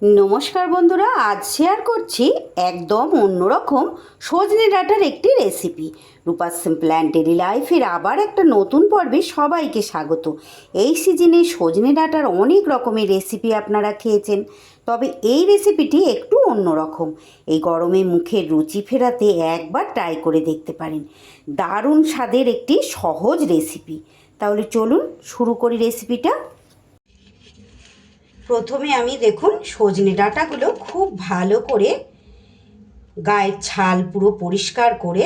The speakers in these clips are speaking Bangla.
নমস্কার বন্ধুরা, আজ শেয়ার করছি একদম অন্যরকম সজনে ডাঁটার একটি recipe. Rupa's simple and daily লাইফের আবার একটা নতুন পর্বে সবাইকে স্বাগত। এই সিজনে সজনে ডাঁটার অনেক রকমের রেসিপি আপনারা খেয়েছেন, তবে এই রেসিপিটি একটু অন্যরকম। এই গরমে মুখের রুচি ফেরাতে একবার ট্রাই করে দেখতে পারেন। দারুণ স্বাদের একটি সহজ রেসিপি। তাহলে চলুন শুরু করি রেসিপিটা। প্রথমে আমি দেখুন সজনে ডাঁটাগুলো খুব ভালো করে গায়ের ছাল পুরো পরিষ্কার করে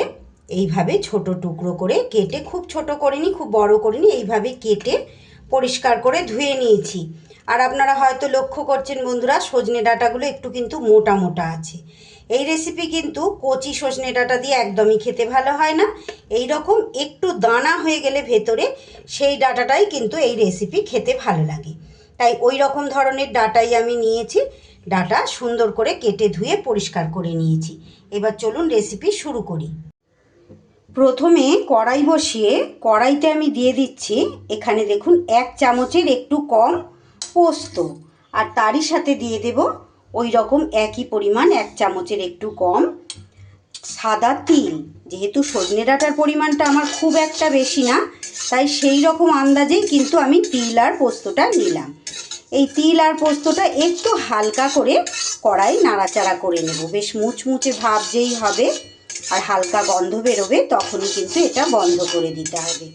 এইভাবে ছোট টুকরো করে কেটে, খুব ছোট করিনি খুব বড় করিনি, এইভাবে কেটে পরিষ্কার করে ধুয়ে নিয়েছি। আর আপনারা হয়তো লক্ষ্য করছেন বন্ধুরা, সজনে ডাঁটাগুলো একটু কিন্তু মোটা মোটা আছে। এই রেসিপি কিন্তু কচি সজনে ডাঁটা দিয়ে একদমই খেতে ভালো হয় না। এই রকম একটু দানা হয়ে গেলে ভেতরে, সেই ডাঁটাটাই কিন্তু এই রেসিপি খেতে ভালো লাগে। তাই ওই রকম ধরনের ডাঁটাই আমি নিয়েছি। ডাঁটা সুন্দর করে কেটে ধুয়ে পরিষ্কার করে নিয়েছি। এবার চলুন রেসিপি শুরু করি। প্রথমে কড়াই বসিয়ে কড়াইতে আমি দিয়ে দিচ্ছি, এখানে দেখুন 1 চামচের একটু কম পোস্ত, আর তারই সাথে দিয়ে দেব ওই রকম একই পরিমাণ 1 চামচের একটু কম সাদা তিল। যেহেতু সজনে ডাঁটার পরিমাণটা আমার খুব একটা বেশি না, তাই সেই রকম আন্দাজেই কিন্তু আমি তিল আর পোস্তটা নিলাম। এই তিল আর পোস্তটা একটু হালকা করে কড়াই নাড়াচাড়া করে নেব। বেশ মুচমুচে ভাব যেই হবে আর হালকা গন্ধ বেরোবে, তখনই কিন্তু এটা বন্ধ করে দিতে হবে।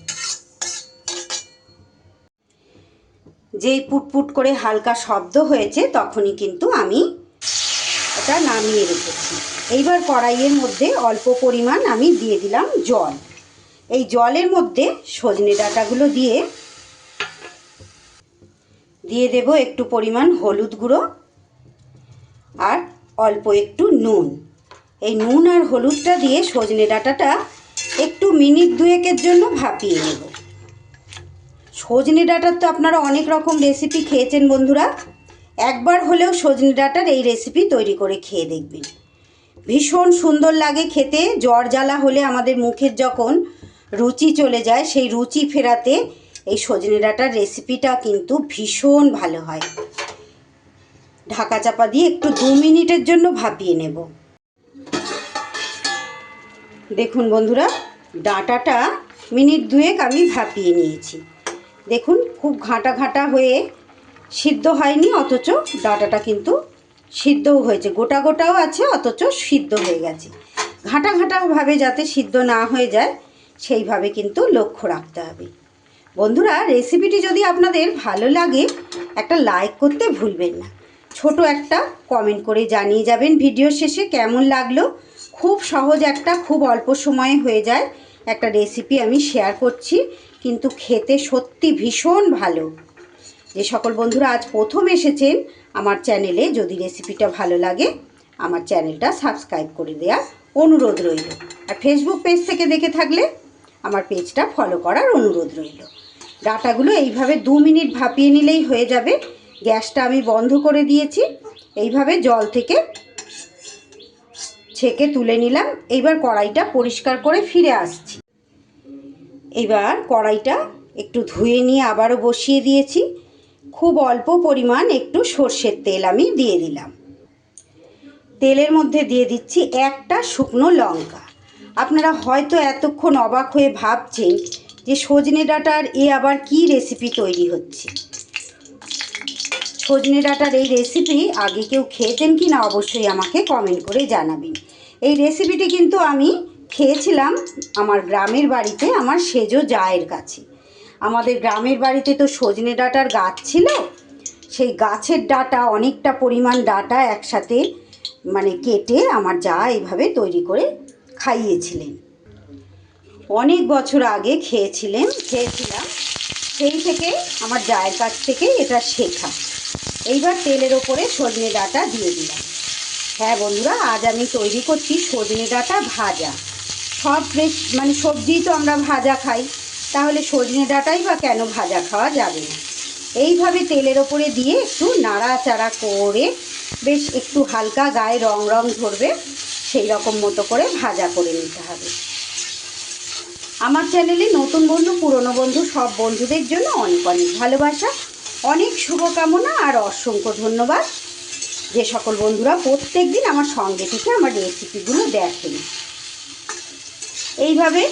যেই পুটপুট করে হালকা শব্দ হয়েছে তখনই কিন্তু আমি এটা নামিয়ে রেখেছি। এইবার কড়াইয়ের মধ্যে অল্প পরিমাণ আমি দিয়ে দিলাম জল। এই জলের মধ্যে সজনে ডাঁটাগুলো দিয়ে দেব একটু পরিমাণ হলুদ গুঁড়ো আর অল্প একটু নুন। এই নুন আর হলুদটা দিয়ে সজনে ডাঁটাটা একটু মিনিট 2-এর জন্য ভাপিয়ে নেব। সজনে ডাঁটার তো আপনারা অনেক রকম রেসিপি খেয়েছেন বন্ধুরা, একবার হলেও সজনে ডাঁটার এই রেসিপি তৈরি করে খেয়ে দেখবেন। ভীষণ সুন্দর লাগে খেতে। জ্বর জ্বালা হলে আমাদের মুখের যখন রুচি চলে যায়, সেই রুচি ফেরাতে এই সজনে ডাঁটার রেসিপিটা কিন্তু ভীষণ ভালো হয়। ঢাকা চাপা দিয়ে একটু 2 মিনিটের জন্য ভাপিয়ে নেব। দেখুন বন্ধুরা, ডাঁটাটা মিনিট 2 আমি ভাপিয়ে নিয়েছি। দেখুন খুব ঘাঁটা ঘাঁটা হয়ে সিদ্ধ হয়নি, অথচ ডাঁটাটা কিন্তু সিদ্ধও হয়েছে, গোটা গোটাও আছে, অথচ সিদ্ধ হয়ে গেছে। ঘাঁটা ঘাঁটাভাবে যাতে সিদ্ধ না হয়ে যায় সেইভাবে কিন্তু লক্ষ্য রাখতে হবে। বন্ধুরা, রেসিপিটি যদি আপনাদের ভালো লাগে একটা লাইক করতে ভুলবেন না। ছোট একটা কমেন্ট করে জানিয়ে যাবেন ভিডিও শেষে কেমন লাগলো। খুব সহজ একটা, খুব অল্প সময়ে হয়ে যায় একটা রেসিপি আমি শেয়ার করছি, কিন্তু খেতে সত্যি ভীষণ ভালো। যে সকল বন্ধুরা আজ প্রথম এসেছেন আমার চ্যানেলে, যদি রেসিপিটা ভালো লাগে আমার চ্যানেলটা সাবস্ক্রাইব করে দেওয়ার অনুরোধ রইল। আর ফেসবুক পেজ থেকে দেখে থাকলে আমার পেজটা ফলো করার অনুরোধ রইল। ডাঁটাগুলো এইভাবে 2 মিনিট ভাপিয়ে নিলেই হয়ে যাবে। গ্যাসটা আমি বন্ধ করে দিয়েছি। এইভাবে জল থেকে ছেঁকে তুলে নিলাম। এইবার কড়াইটা পরিষ্কার করে ফিরে আসছি। এবার কড়াইটা একটু ধুয়ে নিয়ে আবারও বসিয়ে দিয়েছি। খুব অল্প পরিমাণ একটু সর্ষের তেল আমি দিয়ে দিলাম। তেলের মধ্যে দিয়ে দিচ্ছি একটা শুকনো লঙ্কা। আপনারা হয়তো এতক্ষণ অবাক হয়ে ভাবছেন যে সজনে ডাঁটার আবার কি রেসিপি তৈরি হচ্ছে। সজনে ডাঁটার এই রেসিপি আগে কেউ খেয়েছেন কি না অবশ্যই আমাকে কমেন্ট করে জানাবেন। এই রেসিপিটি কিন্তু আমি খেয়েছিলাম আমার গ্রামের বাড়িতে, আমার সেজো জায়ের কাছে। আমাদের গ্রামের বাড়িতে তো সজনে ডাঁটার গাছ ছিল। সেই গাছের ডাঁটা, অনেকটা পরিমাণ ডাঁটা একসাথে কেটে আমার জা এইভাবে তৈরি করে খাইয়েছিলেন। অনেক বছর আগে খেয়েছিলাম। সেই থেকে আমার জায়ের কাছ থেকে এটা শেখা। এইবার তেলের ওপরে সজনে ডাঁটা দিয়ে দিলাম। হ্যাঁ বন্ধুরা, আজ আমি তৈরি করছি সজনে ডাঁটা ভাজা। সব সবজিই তো আমরা ভাজা খাই, তাহলে সজনে ডাঁটাই বা কেন ভাজা খাওয়া যাবে না। এইভাবে তেলের ওপরে দিয়ে একটু নাড়াচাড়া করে বেশ একটু হালকা গায়ে রং ধরবে সেই রকম মতো করে ভাজা করে নিতে হবে। আমার চ্যানেলে নতুন বন্ধু, পুরনো বন্ধু সব বন্ধুদের জন্য অনেক অনেক ভালোবাসা, অনেক শুভকামনা আর অসংখ্য ধন্যবাদ। যে সকল বন্ধুরা প্রত্যেক দিন আমার সঙ্গে থেকে আমার রেসিপিগুলো দেখেন। এইভাবে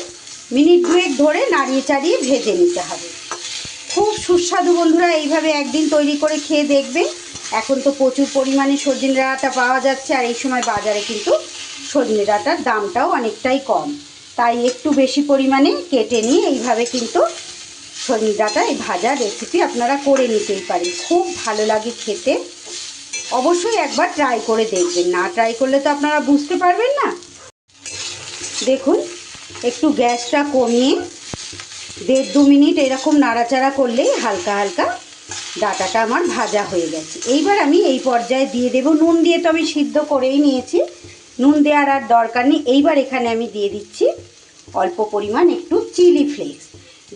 মিনিট দুয়েক ধরে নাড়িয়ে চাড়িয়ে ভেজে নিতে হবে। খুব সুস্বাদু বন্ধুরা, এইভাবে একদিন তৈরি করে খেয়ে দেখবেন। এখন তো প্রচুর পরিমাণে সজনে ডাঁটা পাওয়া যাচ্ছে, আর এই সময় বাজারে কিন্তু সজনে ডাঁটার দামটাও অনেকটাই কম। তাই একটু বেশি পরিমাণে কেটে নিয়ে এইভাবে কিন্তু সজনে ডাঁটা এই ভাজা রেসিপি আপনারা করে নিতেই পারেন। খুব ভালো লাগে খেতে। অবশ্যই একবার ট্রাই করে দেখবেন, না ট্রাই করলে তো আপনারা বুঝতে পারবেন না। দেখুন, একটু গ্যাসটা কমিয়ে 1.5-2 মিনিট এরকম নাড়াচাড়া করলেই হালকা হালকা ডাঁটাটা আমার ভাজা হয়ে গেছে। এইবার আমি এই পর্যায়ে দিয়ে দেব নুন। দিয়ে তো আমি সিদ্ধ করেই নিয়েছি, নুন দেওয়ার আর দরকার নেই। এইবার এখানে আমি দিয়ে দিচ্ছি অল্প পরিমাণ একটু চিলি ফ্লেক্স।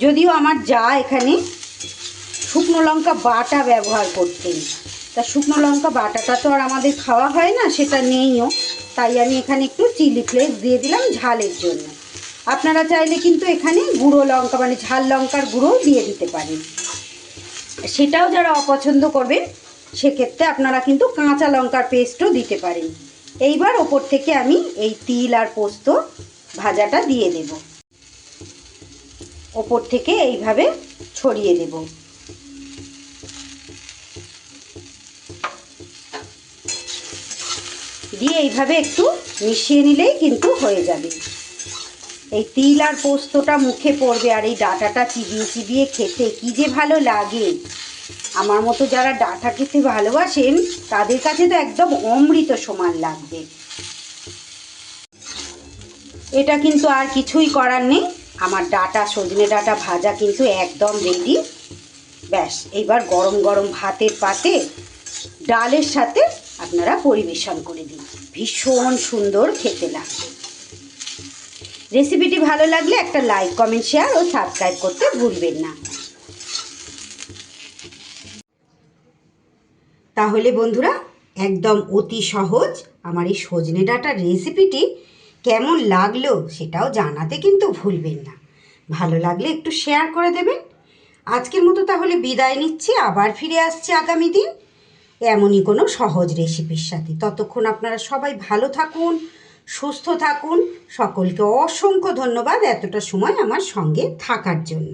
যদিও আমার যা এখানে শুকনো লঙ্কা বাটা ব্যবহার করতেন, তা শুকনো লঙ্কা বাটাটা তো আর আমাদের খাওয়া হয় না, সেটা নেইও। তাই আমি এখানে একটু চিলি ফ্লেক্স দিয়ে দিলাম ঝালের জন্য। আপনারা চাইলে কিন্তু এখানে গুঁড়ো লঙ্কা মানে ঝাল লঙ্কার গুঁড়োও দিয়ে দিতে পারেন। সেটাও যারা অপছন্দ করবেন সেক্ষেত্রে আপনারা কিন্তু কাঁচা লঙ্কার পেস্টও দিতে পারেন। এইবার ওপর থেকে আমি এই তিল আর পোস্ত ভাজাটা দিয়ে দেব, ওপর থেকে এইভাবে ছড়িয়ে দেব। দিয়ে এইভাবে একটু মিশিয়ে নিলেই কিন্তু হয়ে যাবে। এই তিল আর পোস্তটা মুখে পড়বে, আর এই ডাঁটাটা চিবিয়ে চিবিয়ে খেতে কী যে ভালো লাগে। আমার মতো যারা ডাঁটা খেতে ভালোবাসেন তাদের কাছে তো একদম অমৃত সমান লাগবে। এটা কিন্তু আর কিছুই করার নেই, আমার ডাঁটা সজনে ডাঁটা ভাজা কিন্তু একদম রেডি। ব্যাস, এইবার গরম গরম ভাতের পাতে ডালের সাথে আপনারা পরিবেশন করে দিন, ভীষণ সুন্দর খেতে লাগবে। রেসিপিটি ভালো লাগলে একটা লাইক, কমেন্ট, শেয়ার ও সাবস্ক্রাইব করতে ভুলবেন না। তাহলে বন্ধুরা, একদম অতি সহজ আমার এই সজনে ডাঁটার রেসিপিটি কেমন লাগলো সেটাও জানাতে কিন্তু ভুলবেন না। ভালো লাগলে একটু শেয়ার করে দেবেন। আজকের মতো তাহলে বিদায় নিচ্ছি, আবার ফিরে আসছি আগামী দিন এমনই কোনো সহজ রেসিপির সাথে। ততক্ষণ আপনারা সবাই ভালো থাকুন, সুস্থ থাকুন। সকলকে অসংখ্য ধন্যবাদ এতটা সময় আমার সঙ্গে থাকার জন্য।